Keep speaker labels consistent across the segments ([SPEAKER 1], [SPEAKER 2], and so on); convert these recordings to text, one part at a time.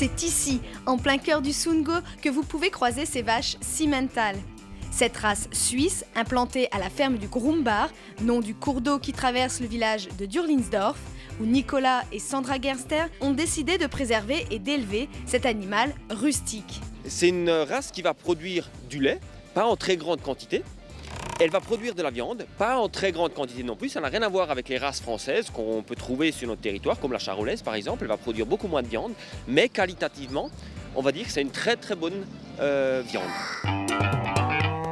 [SPEAKER 1] C'est ici, en plein cœur du Sundgau, que vous pouvez croiser ces vaches Simmental. Cette race suisse, implantée à la ferme du Grumbach, nom du cours d'eau qui traverse le village de Durlinsdorf, où Nicolas et Sandra Gerster ont décidé de préserver et d'élever cet animal rustique.
[SPEAKER 2] C'est une race qui va produire du lait, pas en très grande quantité. Elle va produire de la viande, pas en très grande quantité non plus. Ça n'a rien à voir avec les races françaises qu'on peut trouver sur notre territoire, comme la charolaise par exemple. Elle va produire beaucoup moins de viande, mais qualitativement, on va dire que c'est une très très bonne viande.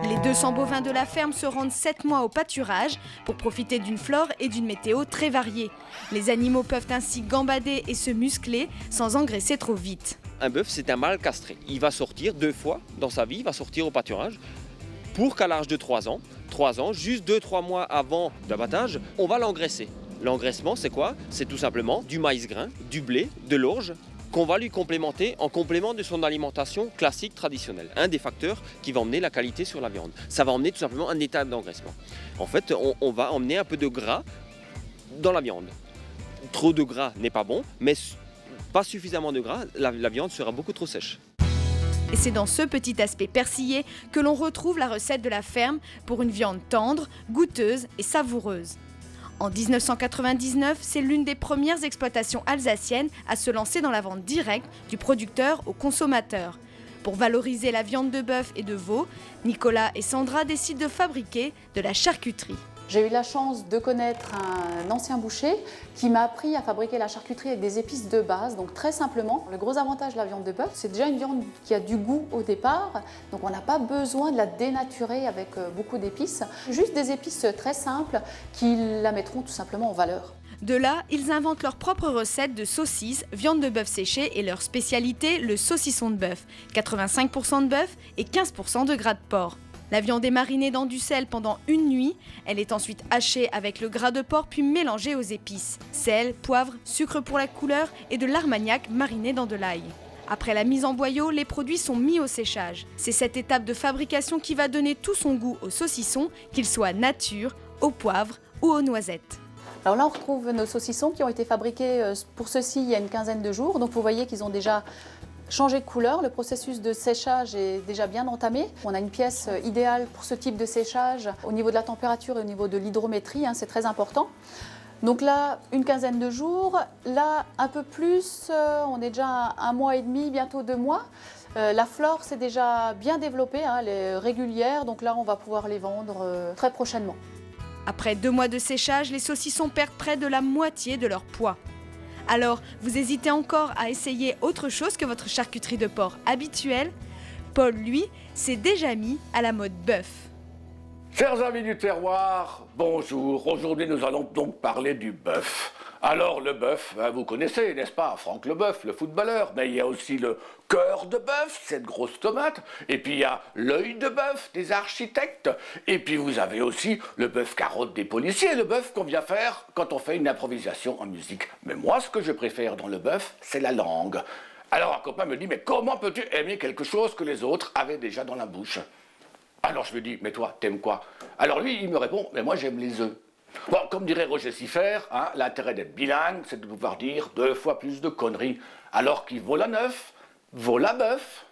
[SPEAKER 1] Les 200 bovins de la ferme se rendent 7 mois au pâturage pour profiter d'une flore et d'une météo très variée. Les animaux peuvent ainsi gambader et se muscler sans engraisser trop vite.
[SPEAKER 2] Un bœuf, c'est un mâle castré. Il va sortir 2 fois dans sa vie, il va sortir au pâturage pour qu'à l'âge de 3 ans, juste 2-3 mois avant l'abattage, on va l'engraisser. L'engraissement, c'est quoi? C'est tout simplement du maïs grain, du blé, de l'orge, qu'on va lui complémenter en complément de son alimentation classique traditionnelle. Un des facteurs qui va emmener la qualité sur la viande. Ça va emmener tout simplement un état d'engraissement. En fait, on va emmener un peu de gras dans la viande. Trop de gras n'est pas bon, mais pas suffisamment de gras, la viande sera beaucoup trop sèche.
[SPEAKER 1] Et c'est dans ce petit aspect persillé que l'on retrouve la recette de la ferme pour une viande tendre, goûteuse et savoureuse. En 1999, c'est l'une des premières exploitations alsaciennes à se lancer dans la vente directe du producteur au consommateur. Pour valoriser la viande de bœuf et de veau, Nicolas et Sandra décident de fabriquer de la charcuterie.
[SPEAKER 3] J'ai eu la chance de connaître un ancien boucher qui m'a appris à fabriquer la charcuterie avec des épices de base, donc très simplement. Le gros avantage de la viande de bœuf, c'est déjà une viande qui a du goût au départ, donc on n'a pas besoin de la dénaturer avec beaucoup d'épices. Juste des épices très simples qui la mettront tout simplement en valeur.
[SPEAKER 1] De là, ils inventent leur propre recette de saucisses, viande de bœuf séchée et leur spécialité, le saucisson de bœuf. 85% de bœuf et 15% de gras de porc. La viande est marinée dans du sel pendant une nuit. Elle est ensuite hachée avec le gras de porc puis mélangée aux épices. Sel, poivre, sucre pour la couleur et de l'armagnac mariné dans de l'ail. Après la mise en boyau, les produits sont mis au séchage. C'est cette étape de fabrication qui va donner tout son goût au saucisson, qu'il soit nature, au poivre ou aux noisettes.
[SPEAKER 3] Alors là, on retrouve nos saucissons qui ont été fabriqués pour ceci il y a une quinzaine de jours. Donc vous voyez qu'ils ont déjà changé de couleur. Le processus de séchage est déjà bien entamé. On a une pièce idéale pour ce type de séchage au niveau de la température et au niveau de l'hydrométrie, c'est très important. Donc là, une quinzaine de jours. Là, un peu plus, on est déjà à 1 mois et demi, bientôt 2 mois. La flore s'est déjà bien développée, elle est régulière. Donc là, on va pouvoir les vendre très prochainement.
[SPEAKER 1] Après 2 mois de séchage, les saucissons perdent près de la moitié de leur poids. Alors, vous hésitez encore à essayer autre chose que votre charcuterie de porc habituelle? Paul, lui, s'est déjà mis à la mode bœuf.
[SPEAKER 4] Chers amis du terroir, bonjour. Aujourd'hui, nous allons donc parler du bœuf. Alors, le bœuf, vous connaissez, n'est-ce pas, Franck Leboeuf, le footballeur. Mais il y a aussi le cœur de bœuf, cette grosse tomate. Et puis, il y a l'œil de bœuf des architectes. Et puis, vous avez aussi le bœuf carotte des policiers, le bœuf qu'on vient faire quand on fait une improvisation en musique. Mais moi, ce que je préfère dans le bœuf, c'est la langue. Alors, un copain me dit, mais comment peux-tu aimer quelque chose que les autres avaient déjà dans la bouche? Alors, je lui dis, mais toi, t'aimes quoi? Alors lui, il me répond, mais moi, j'aime les œufs. Bon, comme dirait Roger Siffert, l'intérêt d'être bilingue, c'est de pouvoir dire 2 fois plus de conneries. Alors qu'il vaut la neuf, vaut la bœuf.